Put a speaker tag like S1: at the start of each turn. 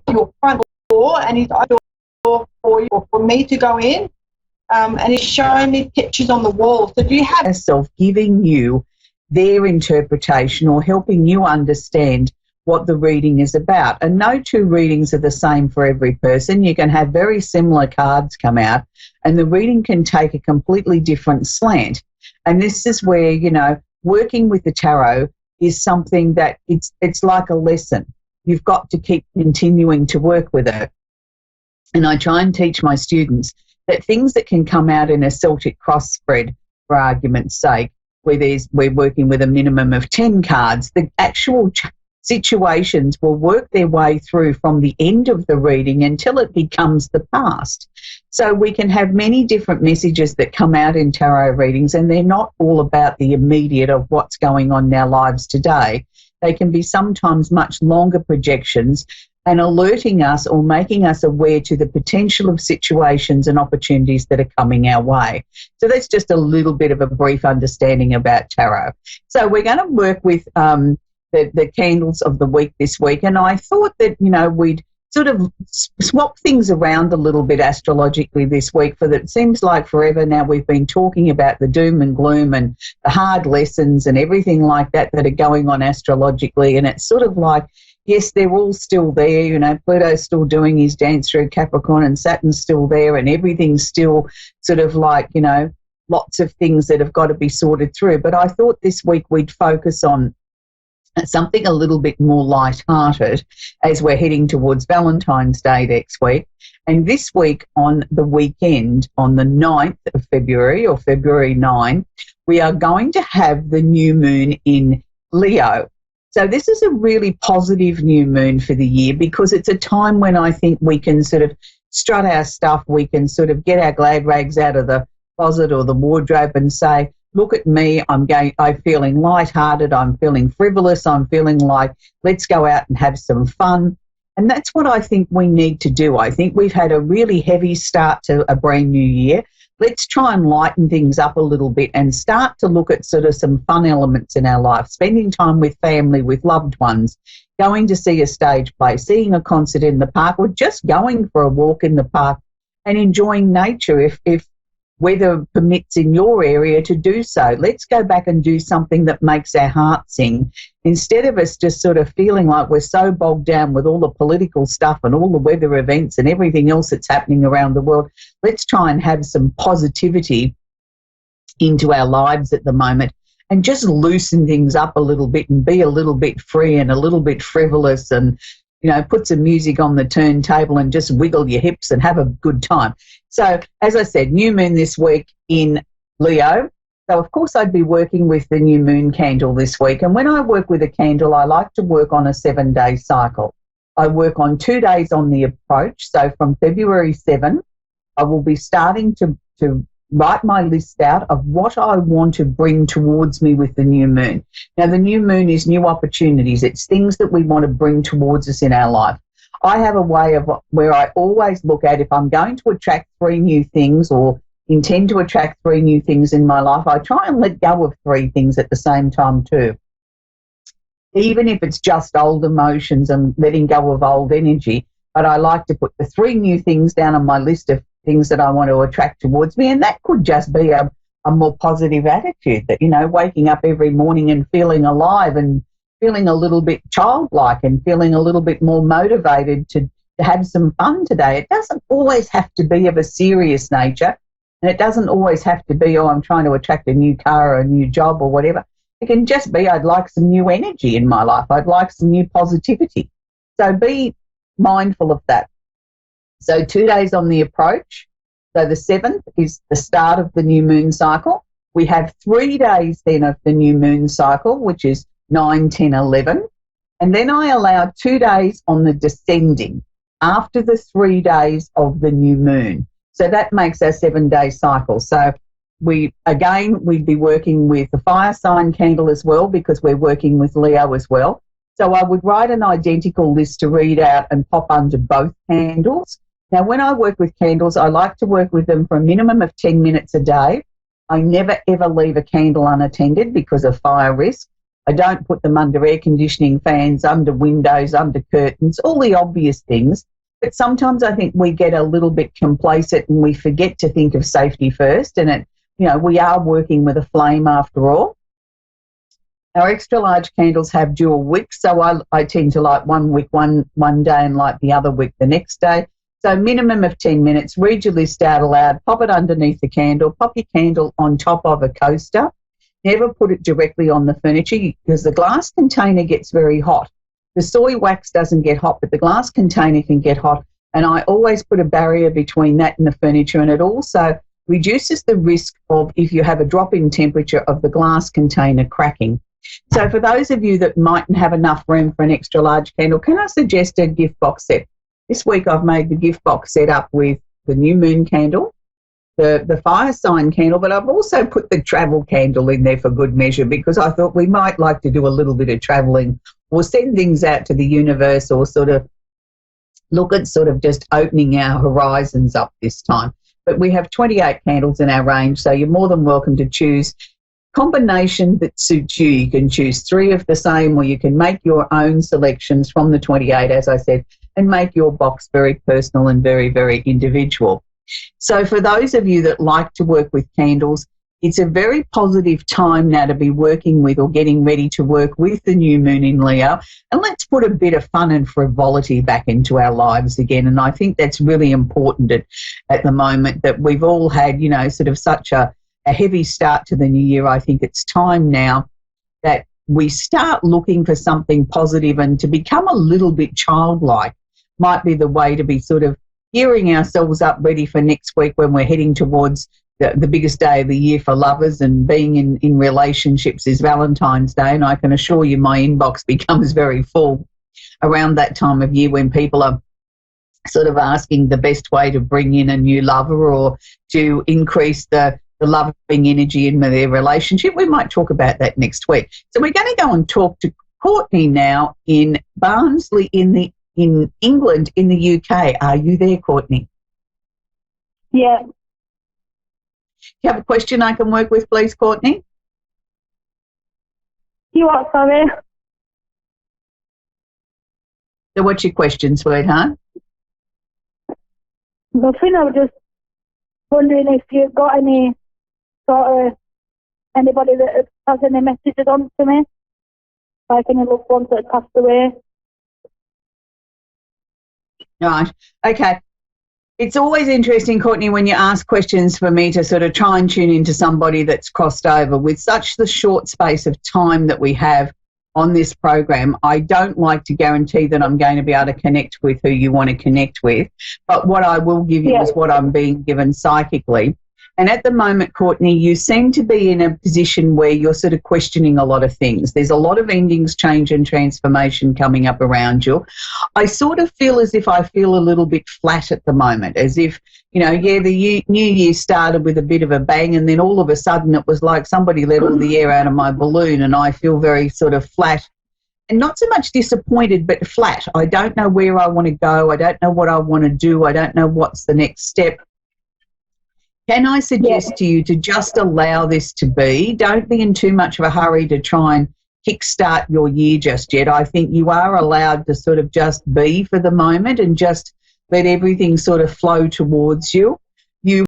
S1: your front door, and he's opened the door for you or for me to go in, and he's showing me pictures on the wall. So do you have
S2: yourself giving you their interpretation or helping you understand what the reading is about? And no two readings are the same for every person. You can have very similar cards come out and the reading can take a completely different slant. And this is where, you know, working with the tarot is something that it's like a lesson. You've got to keep continuing to work with it. And I try and teach my students that things that can come out in a Celtic cross spread, for argument's sake, where we're working with a minimum of 10 cards, the actual situations will work their way through from the end of the reading until it becomes the past. So we can have many different messages that come out in tarot readings, and they're not all about the immediate of what's going on in our lives today. They can be sometimes much longer projections and alerting us or making us aware to the potential of situations and opportunities that are coming our way. So that's just a little bit of a brief understanding about tarot. So we're going to work with the candles of the week this week, and I thought that, you know, we'd sort of swap things around a little bit astrologically this week, for that it seems like forever now we've been talking about the doom and gloom and the hard lessons and everything like that that are going on astrologically, and it's sort of like, yes, they're all still there, you know, Pluto's still doing his dance through Capricorn and Saturn's still there and everything's still sort of like, you know, lots of things that have got to be sorted through. But I thought this week we'd focus on something a little bit more light-hearted as we're heading towards Valentine's Day next week. And this week on the weekend, on the 9th of February, or February 9, we are going to have the new moon in Leo. So this is a really positive new moon for the year, because it's a time when I think we can sort of strut our stuff, we can sort of get our glad rags out of the closet or the wardrobe and say, look at me, I'm feeling lighthearted, I'm feeling frivolous, I'm feeling like let's go out and have some fun. And that's what I think we need to do. I think we've had a really heavy start to a brand new year. Let's try and lighten things up a little bit and start to look at sort of some fun elements in our life, spending time with family, with loved ones, going to see a stage play, seeing a concert in the park, or just going for a walk in the park and enjoying nature if weather permits in your area to do so. Let's go back and do something that makes our heart sing, instead of us just sort of feeling like we're so bogged down with all the political stuff and all the weather events and everything else that's happening around the world. Let's try and have some positivity into our lives at the moment and just loosen things up a little bit and be a little bit free and a little bit frivolous, and, you know, put some music on the turntable and just wiggle your hips and have a good time. So, as I said, new moon this week in Leo. So, of course, I'd be working with the new moon candle this week. And when I work with a candle, I like to work on a 7-day cycle. I work on 2 days on the approach. So, from February 7, I will be starting to write my list out of what I want to bring towards me with the new moon. Now, the new moon is new opportunities. It's things that we want to bring towards us in our life. I have a way of where I always look at, if I'm going to attract 3 new things or intend to attract 3 new things in my life, I try and let go of 3 things at the same time too. Even if it's just old emotions and letting go of old energy, but I like to put the 3 new things down on my list of things that I want to attract towards me, and that could just be a more positive attitude, that, you know, waking up every morning and feeling alive and feeling a little bit childlike and feeling a little bit more motivated to have some fun today. It doesn't always have to be of a serious nature, and it doesn't always have to be, oh, I'm trying to attract a new car or a new job or whatever. It can just be, I'd like some new energy in my life. I'd like some new positivity. So be mindful of that. So 2 days on the approach. So the 7th is the start of the new moon cycle. We have 3 days then of the new moon cycle, which is 9, 10, 11. And then I allow 2 days on the descending after the 3 days of the new moon. So that makes our 7-day cycle. So we'd be working with the fire sign candle as well, because we're working with Leo as well. So I would write an identical list to read out and pop under both candles. Now, when I work with candles, I like to work with them for a minimum of 10 minutes a day. I never, ever leave a candle unattended because of fire risk. I don't put them under air conditioning fans, under windows, under curtains, all the obvious things. But sometimes I think we get a little bit complacent and we forget to think of safety first. And we are working with a flame after all. Our extra large candles have dual wicks, so I tend to light one wick one day and light the other wick the next day. So minimum of 10 minutes, read your list out aloud, pop it underneath the candle, pop your candle on top of a coaster. Never put it directly on the furniture because the glass container gets very hot. The soy wax doesn't get hot, but the glass container can get hot. And I always put a barrier between that and the furniture, and it also reduces the risk of, if you have a drop in temperature, of the glass container cracking. So for those of you that mightn't have enough room for an extra large candle, can I suggest a gift box set? This week I've made the gift box set up with the new moon candle, the fire sign candle, but I've also put the travel candle in there for good measure because I thought we might like to do a little bit of travelling or send things out to the universe or sort of look at sort of just opening our horizons up this time. But we have 28 candles in our range, so you're more than welcome to choose combination that suits you. You can choose 3 of the same, or you can make your own selections from the 28, as I said, and make your box very personal and very, very individual. So for those of you that like to work with candles, it's a very positive time now to be working with or getting ready to work with the new moon in Leo. And let's put a bit of fun and frivolity back into our lives again. And I think that's really important at the moment, that we've all had, sort of such a heavy start to the new year. I think it's time now that we start looking for something positive, and to become a little bit childlike might be the way to be sort of gearing ourselves up ready for next week when we're heading towards the biggest day of the year for lovers, and being in relationships is Valentine's Day. And I can assure you my inbox becomes very full around that time of year when people are sort of asking the best way to bring in a new lover or to increase the loving energy in their relationship. We might talk about that next week. So we're going to go and talk to Courtney now in Barnsley in England, in the UK. Are you there, Courtney?
S3: Yeah.
S2: You have a question I can work with, please, Courtney?
S3: You what, sorry?
S2: So what's your question, sweetheart?
S3: Nothing, I was just wondering if you've got any sort of, anybody that has any messages on to me, like any loved ones that have passed away.
S2: Right. Okay. It's always interesting, Courtney, when you ask questions for me to sort of try and tune into somebody that's crossed over. With such the short space of time that we have on this program, I don't like to guarantee that I'm going to be able to connect with who you want to connect with. But what I will give you is what I'm being given psychically. And at the moment, Courtney, you seem to be in a position where you're sort of questioning a lot of things. There's a lot of endings, change and transformation coming up around you. I sort of feel as if I feel a little bit flat at the moment, as if, the new year started with a bit of a bang, and then all of a sudden it was like somebody let all the air out of my balloon, and I feel very sort of flat. And not so much disappointed, but flat. I don't know where I want to go. I don't know what I want to do. I don't know what's the next step. Can I suggest to you to just allow this to be? Don't be in too much of a hurry to try and kickstart your year just yet. I think you are allowed to sort of just be for the moment and just let everything sort of flow towards you. You